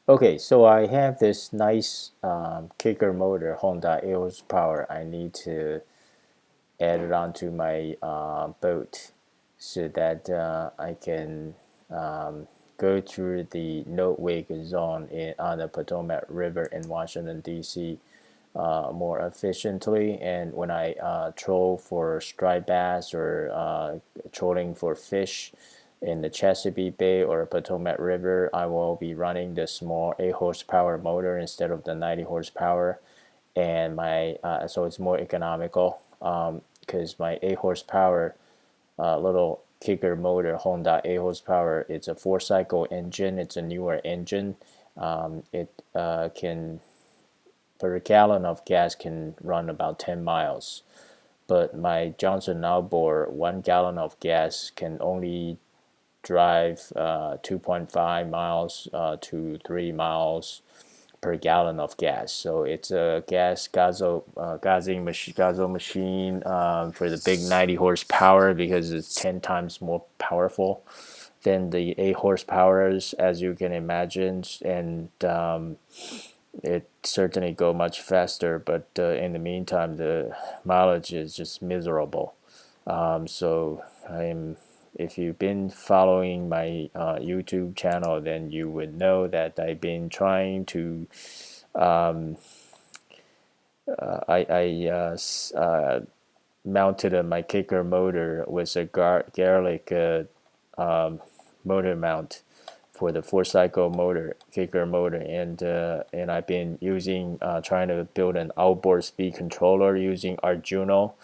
Okay, so I have this nice kicker motor, Honda 8 horsepower. I need to add it onto my boat so that I can go through the no-wake zone on the Potomac River in Washington, D.C. More efficiently. And when I troll for striped bass or trolling for fish in the Chesapeake Bay or Potomac River, I will be running the small 8 horsepower motor instead of the 90 horsepower. And my so it's more economical because my 8 horsepower little kicker motor, Honda 8 horsepower, it's a 4 cycle engine. It's a newer engine. It can per gallon of gas can run about 10 miles. But my Johnson outboard, 1 gallon of gas can only drive 2.5 miles to 3 miles per gallon of gas. So it's a gasoil machine for the big 90 horsepower because it's 10 times more powerful than the 8 horsepowers, as you can imagine. And it certainly go much faster, but in the meantime, the mileage is just miserable. So if you've been following my YouTube channel, then you would know that I've been trying to. Um, I mounted my kicker motor with a garlic motor mount for the 4 cycle motor kicker motor, and I've been using trying to build an outboard speed controller using Arduino.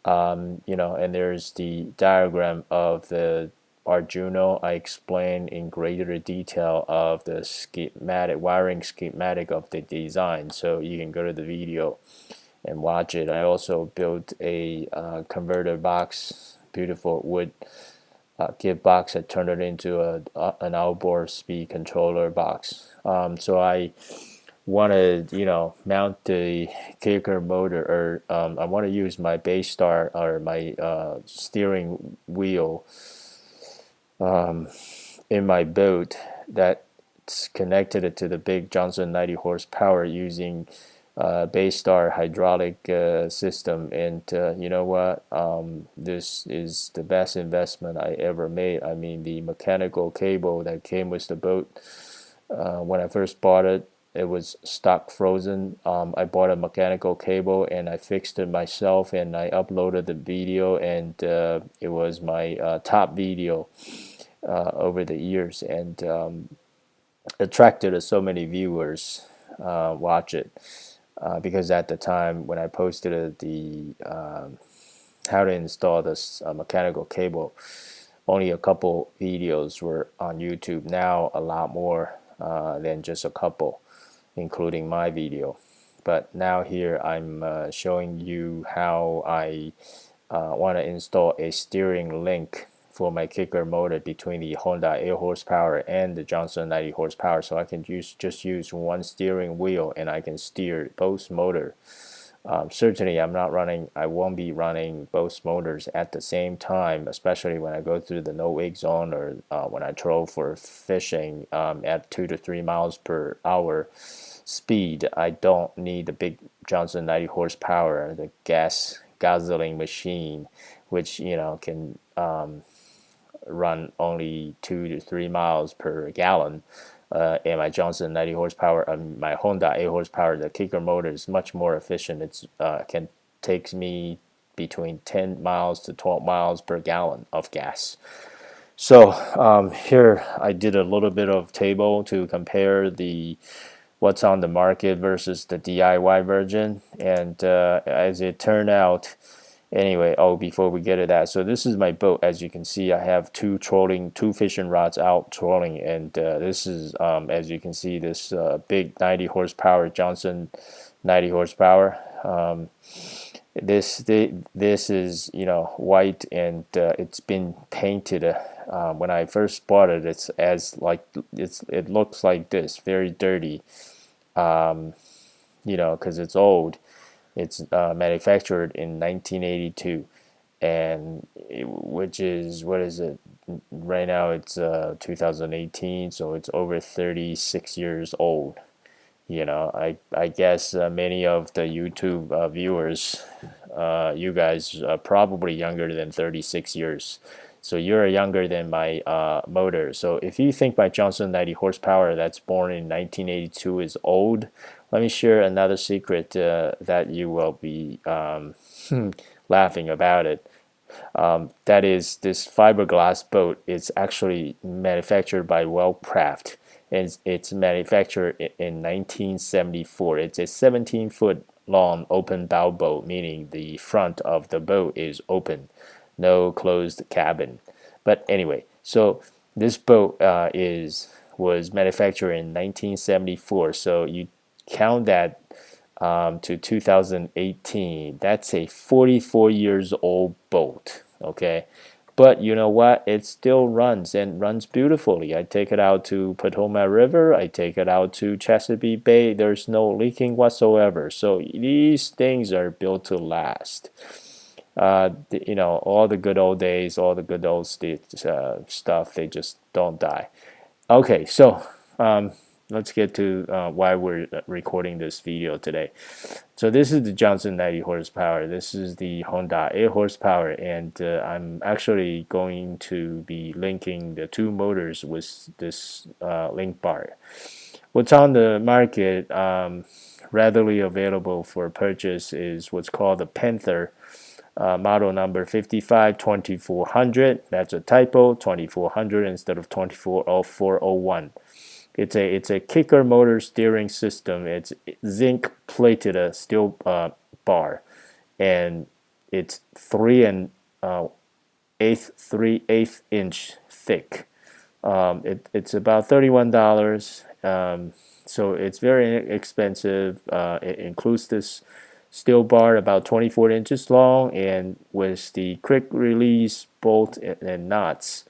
And there's the diagram of the Arduino. I explain in greater detail of the schematic wiring schematic of the design, so you can go to the video and watch it. I also built a converter box, beautiful wood kit box. I turned it into an outboard speed controller box. So I want to mount the kicker motor, or I want to use my base star or my steering wheel in my boat that's connected to the big Johnson 90 horsepower using Baystar hydraulic system. And you know what? This is the best investment I ever made. I mean, the mechanical cable that came with the boat, when I first bought it, it was stock frozen. I bought a mechanical cable and I fixed it myself, and I uploaded the video, and it was my top video over the years, and attracted so many viewers watch it. Because at the time when I posted the how to install this mechanical cable, only a couple videos were on YouTube. Now a lot more than just a couple, including my video. But now here I'm showing you how I want to install a steering link for my kicker motor between the Honda 8 horsepower and the Johnson 90 horsepower, so I can just use one steering wheel and I can steer both motor. Certainly I won't be running both motors at the same time, especially when I go through the no-wake zone, or when I troll for fishing at 2 to 3 miles per hour speed. I don't need the big Johnson 90 horsepower, the gasoline machine, which can run only 2 to 3 miles per gallon. And my Johnson 90 horsepower, my Honda 8 horsepower, the kicker motor is much more efficient. It's can takes me between 10 miles to 12 miles per gallon of gas. So here I did a little bit of table to compare the what's on the market versus the DIY version, and as it turned out, anyway, before we get to that, so this is my boat. As you can see, I have two fishing rods out trolling, and this is as you can see, this big 90 horsepower Johnson 90 horsepower. This is white, and it's been painted. When I first bought it, it looks like this, very dirty. Um, because it's old. It's manufactured in 1982, and which is, what is it? right now it's 2018, so it's over 36 years old. I guess many of the YouTube viewers, you guys are probably younger than 36 years. So you're younger than my motor. So if you think my Johnson 90 horsepower that's born in 1982 is old, let me share another secret that you will be laughing about it. That is, this fiberglass boat is actually manufactured by Wellcraft, and it's manufactured in 1974. It's a 17-foot long open bow boat, meaning the front of the boat is open, no closed cabin. But anyway, so this boat was manufactured in 1974. So you count that to 2018, that's a 44 years old boat. Okay, but you know what, it still runs and runs beautifully. I take it out to Potomac River, I take it out to Chesapeake Bay, there's no leaking whatsoever. So these things are built to last. All the good old days, all the good old stuff, they just don't die. Okay, so let's get to why we're recording this video today. So this is the Johnson 90 horsepower. This is the Honda 8 horsepower, and I'm actually going to be linking the two motors with this link bar. What's on the market readily available for purchase is what's called the Panther model number 552400. That's a typo, 2400 instead of 24401. It's a kicker motor steering system. It's zinc plated steel bar, and it's 3 inch thick. It's about $31. So it's very expensive. It includes this steel bar about 24 inches long, and with the quick release bolt and nuts,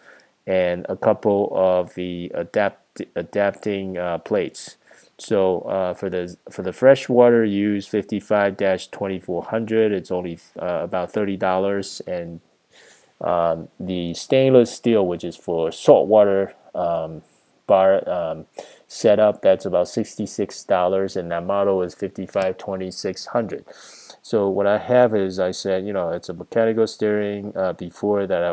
and a couple of the adapting plates. So for the freshwater use 55-2400, it's only about $30, and the stainless steel, which is for saltwater bar setup, that's about $66, and that model is 55-2600. So what I have is, I said, it's a mechanical steering. Before that I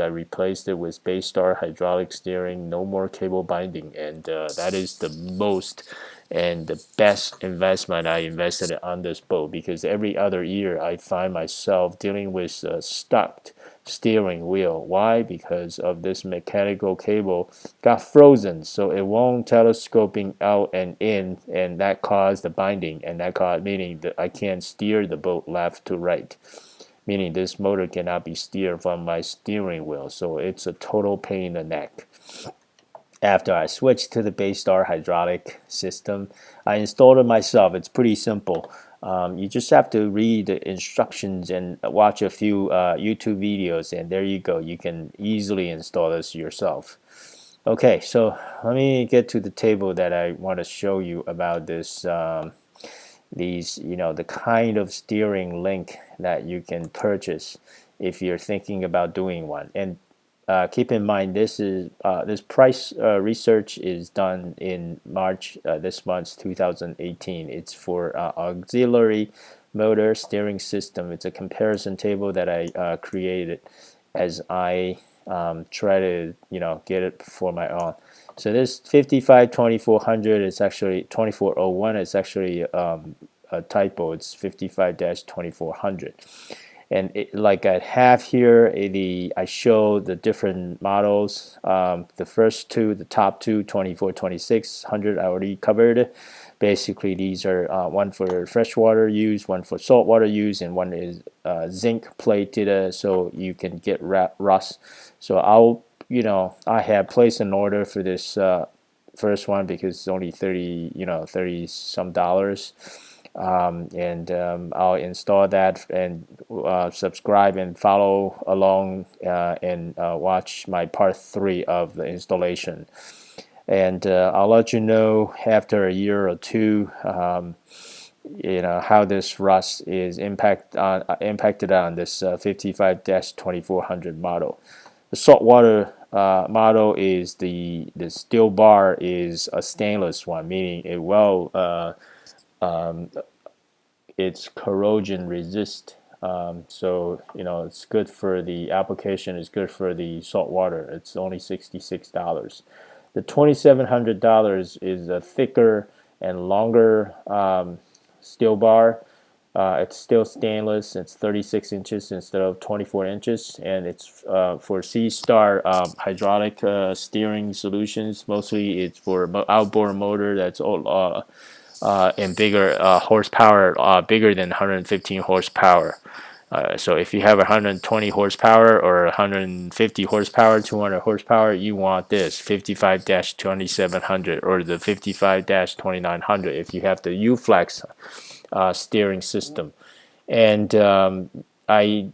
replaced it with Baystar hydraulic steering, no more cable binding, and that is the most and the best investment I invested on this boat, because every other year I find myself dealing with stuck steering wheel. Why? Because of this mechanical cable got frozen, so it won't telescoping out and in, and that caused the binding, and that caused, meaning that I can't steer the boat left to right, meaning this motor cannot be steered from my steering wheel. So it's a total pain in the neck. After I switched to the Baystar hydraulic system, I installed it myself. It's pretty simple. You just have to read the instructions and watch a few YouTube videos, and there you go. You can easily install this yourself. Okay, so let me get to the table that I want to show you about this. The kind of steering link that you can purchase if you're thinking about doing one. And keep in mind, this price research is done in March this month, 2018. It's for auxiliary motor steering system. It's a comparison table that I created as I try to get it for my own. So this 55-2400 is actually 2401. It's actually a typo. It's 55-2400. And like I have here, I show the different models. The first two, the top two, 24-2600, I already covered. Basically, these are one for freshwater use, one for saltwater use, and one is zinc plated, so you can get rust. So I have placed an order for this first one because it's only 30 some dollars. I'll install that and subscribe and follow along and watch my part 3 of the installation. And I'll let you know after a year or two how this rust is impacted on this 55-2400 model. The saltwater model is the steel bar is a stainless one, meaning it it's corrosion resist. So it's good for the application. It's good for the salt water. It's only $66. The $2,700 is a thicker and longer steel bar. It's still stainless. It's 36 inches instead of 24 inches, and it's for C-Star hydraulic steering solutions. Mostly, it's for outboard motor that's all and bigger horsepower, bigger than 115 horsepower. So if you have 120 horsepower or 150 horsepower, 200 horsepower, you want this 55-2700 or the 55-2900 if you have the U-Flex steering system. And I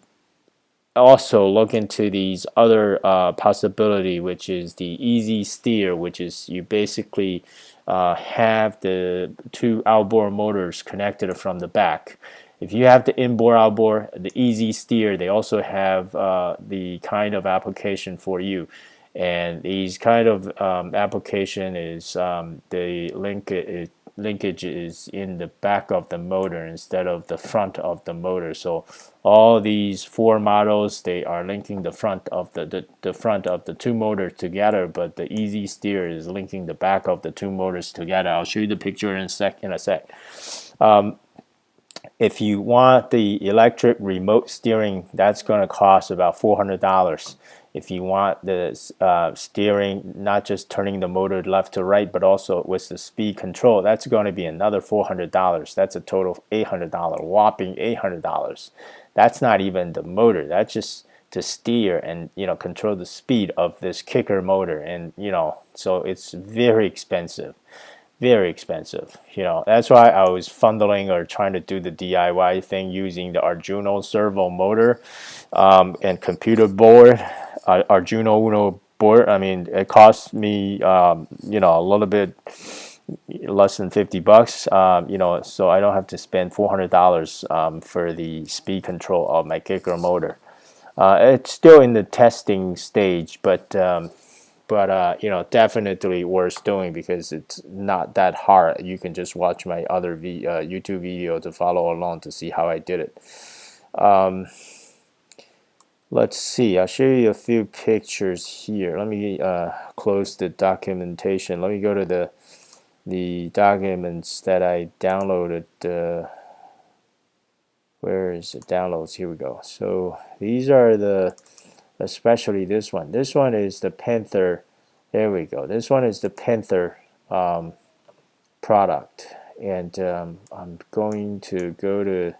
also look into these other possibility, which is the easy steer, which is you basically have the two outboard motors connected from the back. If you have the inboard outboard, the easy steer, they also have the kind of application for you. And these kind of application is the linkage is in the back of the motor instead of the front of the motor. So all these four models, they are linking the front of the front of the two motors together, but the easy steer is linking the back of the two motors together. I'll show you the picture in a sec. If you want the electric remote steering, that's going to cost about $400. If you want the steering, not just turning the motor left to right, but also with the speed control, that's going to be another $400. That's a total of $800, whopping $800. That's not even the motor. That's just to steer and control the speed of this kicker motor, and so it's very expensive. Very expensive. That's why I was funneling or trying to do the DIY thing using the Arduino servo motor and computer board, Arduino Uno board. I mean, it cost me, a little bit less than $50, so I don't have to spend $400 for the speed control of my kicker motor. It's still in the testing stage, but definitely worth doing because it's not that hard. You can just watch my other YouTube video to follow along to see how I did it. Let's see. I'll show you a few pictures here. Let me close the documentation. Let me go to the documents that I downloaded. Where is the downloads? Here we go. So these are especially this one. This one is the Panther. There we go. This one is the Panther product, and I'm going to go to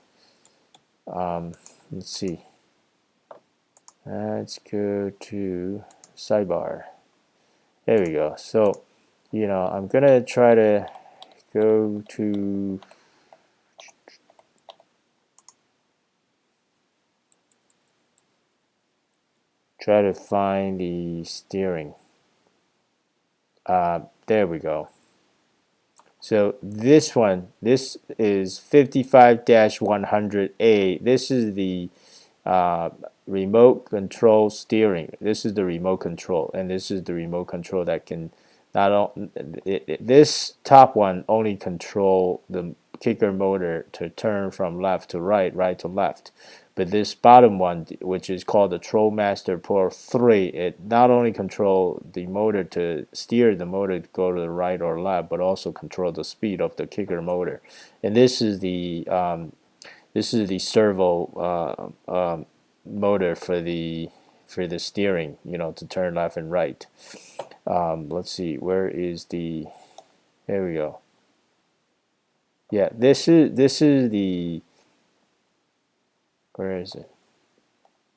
let's see. Let's go to sidebar. There we go. So I'm gonna try to go to find the steering. There we go. So this is 55-100A. This is the remote control steering. This is the remote control, and this is the remote control that can this top one only control the kicker motor to turn from left to right, right to left. But this bottom one, which is called the Trollmaster Pro 3, it not only control the motor to steer the motor to go to the right or left, but also control the speed of the kicker motor. And this is the servo motor for the steering, to turn left and right. Let's see, where is the? There we go. Yeah, this is the. Where is it?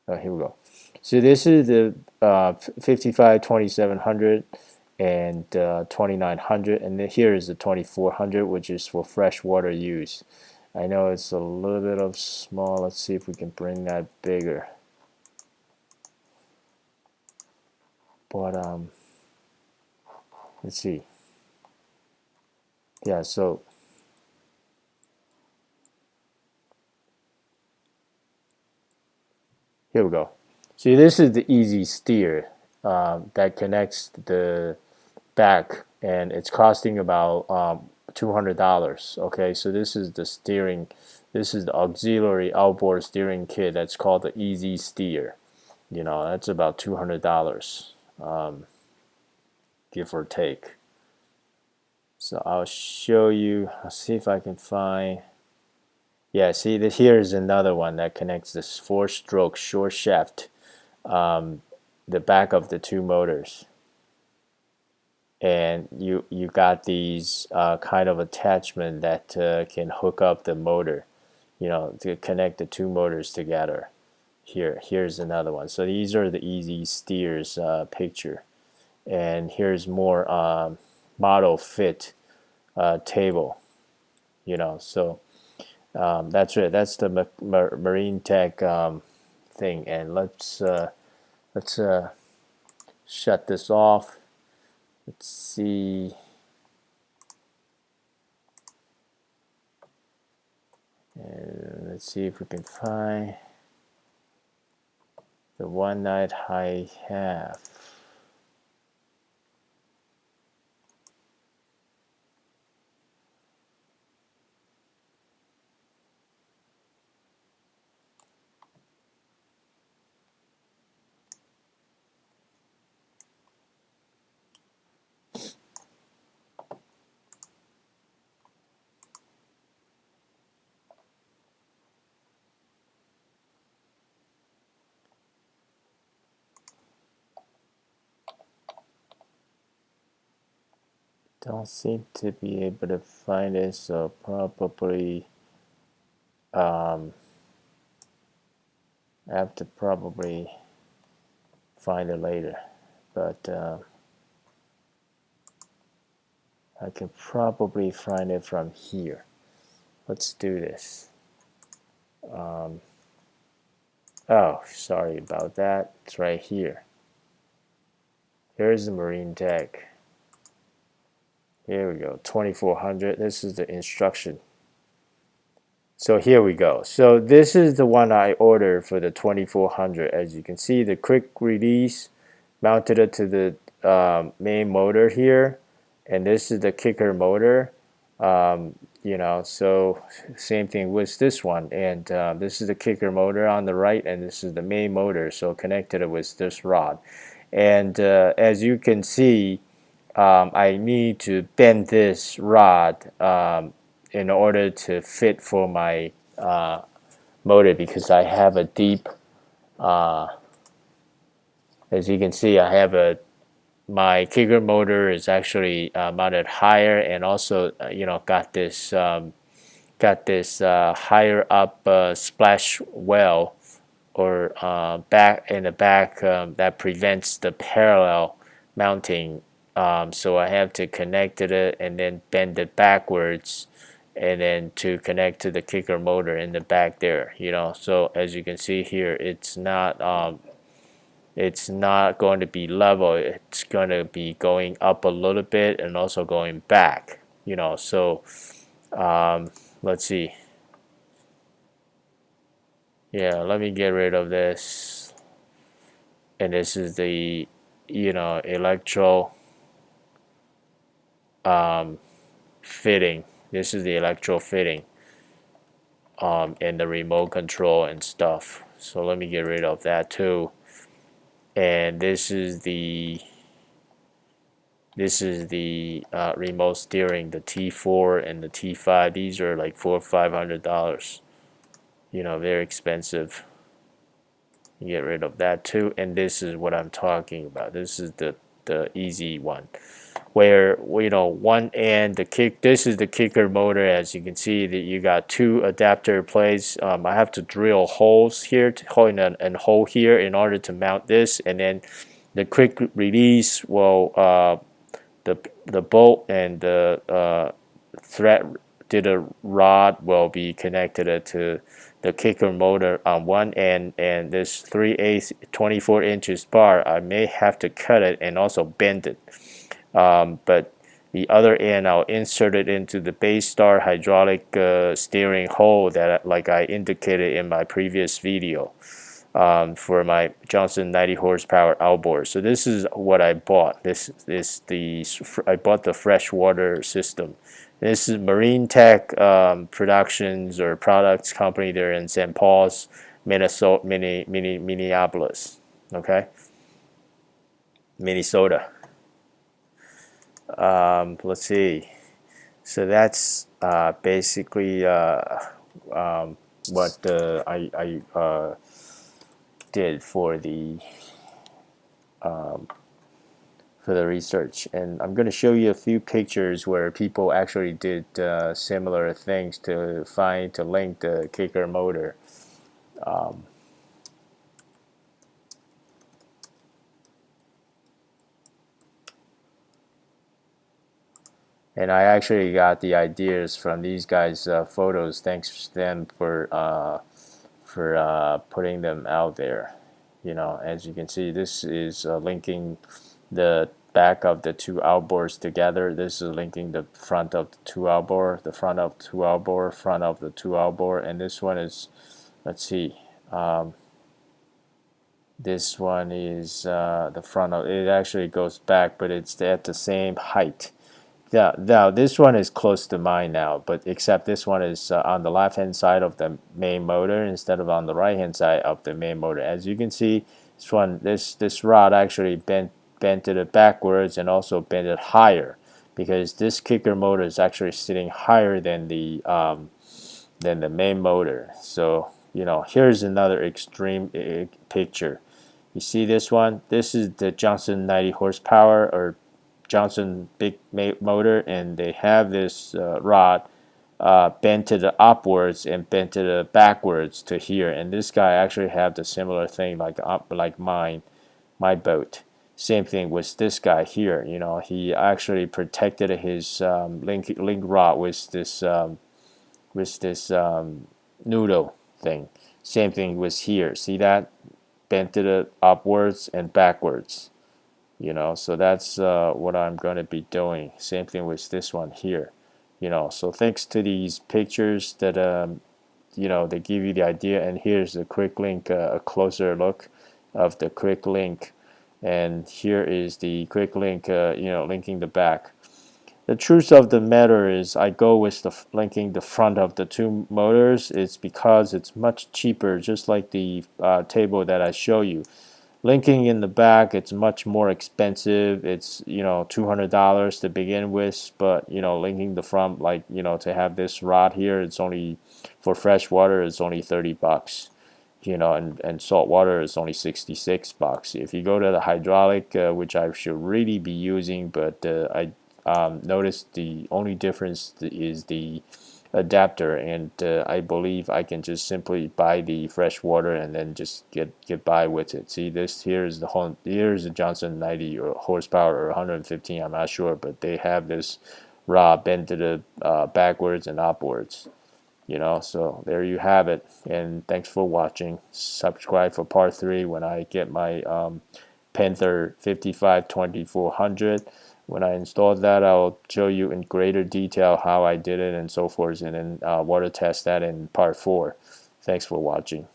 Oh, here we go. So this is the 55-2700 and 2900, and then here is the 2400, which is for freshwater use. I know it's a little bit of small. Let's see if we can bring that bigger. But let's see. Yeah, so here we go. See, this is the easy steer. that connects the back, and it's costing about $200. Okay, so this is the steering. This is the auxiliary outboard steering kit. That's called the Easy Steer. You know, that's about $200, give or take. So I'll show you. I'll see if I can find. Yeah, see, here's another one that connects this four-stroke short shaft, the back of the two motors, and you got these kind of attachment that can hook up the motor, you know, to connect the two motors together. Here's another one. So these are the Easy Steers picture, and here's more model fit table. You know, so that's it. That's the MarineTech thing, and let's shut this off. Let's see. And let's see if we can find the one that I have. Don't seem to be able to find it, so probably I have to probably find it later, but I can probably find it from here. Let's do this. Oh, sorry about that. It's right here. Here's the MarineTech. Here we go, 2400. This is the instruction. So here we go. So this is the one I ordered for the 2400. As you can see, the quick release mounted it to the main motor here, and this is the kicker motor. You know, so same thing with this one, and this is the kicker motor on the right, and this is the main motor, so connected with this rod. And as you can see, I need to bend this rod in order to fit for my motor, because I have a deep, as you can see, I have my kicker motor is actually mounted higher, and also you know, got this higher up splash well, or back in the back, that prevents the parallel mounting. So I have to connect it and then bend it backwards, and then to connect to the kicker motor in the back there. You know, so as you can see here, it's not going to be level. It's going to be going up a little bit and also going back. You know, so let's see. Yeah, let me get rid of this. And this is the, you know, electro fitting. This is the electro fitting and the remote control and stuff. So let me get rid of that too. And this is the remote steering, the T4 and the T5. These are like $400-500. You know, very expensive. You get rid of that too. And this is what I'm talking about. This is the easy one, where, you know, one end, this is the kicker motor. As you can see, that you got two adapter plates. I have to drill holes here, and hole here, in order to mount this, and then the quick release will the bolt and the thread to the rod will be connected to the kicker motor on one end, and this 3/8 24 inches bar, I may have to cut it and also bend it. But the other end, I'll insert it into the Baystar hydraulic steering hole that, like I indicated in my previous video. for my Johnson 90 horsepower outboard. So this is what I bought. This is I bought the freshwater system. This is MarineTech Productions or Products Company. They're in St. Paul's, Minneapolis. Okay, Minnesota. Let's see. So that's basically what I did for the research, and I'm going to show you a few pictures where people actually did similar things to link the kicker motor. And I actually got the ideas from these guys' photos. Thanks to them for putting them out there. You know, as you can see, this is linking the back of the two outboards together. This is linking the front of the two outboard, the front of the two outboard, front of the two outboard, and this one is, let's see, this one is the front of it. Actually goes back, but it's at the same height. Yeah, now this one is close to mine now, but except this one is on the left hand side of the main motor instead of on the right hand side of the main motor. As you can see, this rod actually bent it backwards and also bent it higher, because this kicker motor is actually sitting higher than the main motor. So you know, here's another extreme picture. You see this one? This is the Johnson 90 horsepower or Johnson big motor, and they have this rod bent to the upwards and bent to the backwards to here. And this guy actually have the similar thing like my boat. Same thing with this guy here. You know, he actually protected his link rod with this noodle thing. Same thing was here. See that? Bent to the upwards and backwards. You know, so that's what I'm going to be doing. Same thing with this one here. You know, so thanks to these pictures that you know, they give you the idea. And here's the quick link, a closer look of the quick link, and here is the quick link, you know, linking the back. The truth of the matter is, I go with the linking the front of the two motors. It's because it's much cheaper, just like the table that I show you. Linking in the back, it's much more expensive. It's, you know, $200 to begin with, but you know, linking the front, like, you know, to have this rod here, it's only for fresh water, it's only $30. You know, and salt water is only $66. If you go to the hydraulic, which I should really be using, but I noticed the only difference is the adapter, and I believe I can just simply buy the fresh water and then just get by with it. See, this here's the Johnson 90 or horsepower or 115, I'm not sure, but they have this rod bent to the backwards and upwards. You know, so there you have it, and thanks for watching. Subscribe for part 3 when I get my Panther 55-2400. When I install that, I'll show you in greater detail how I did it and so forth, and then water test that in part 4. Thanks for watching.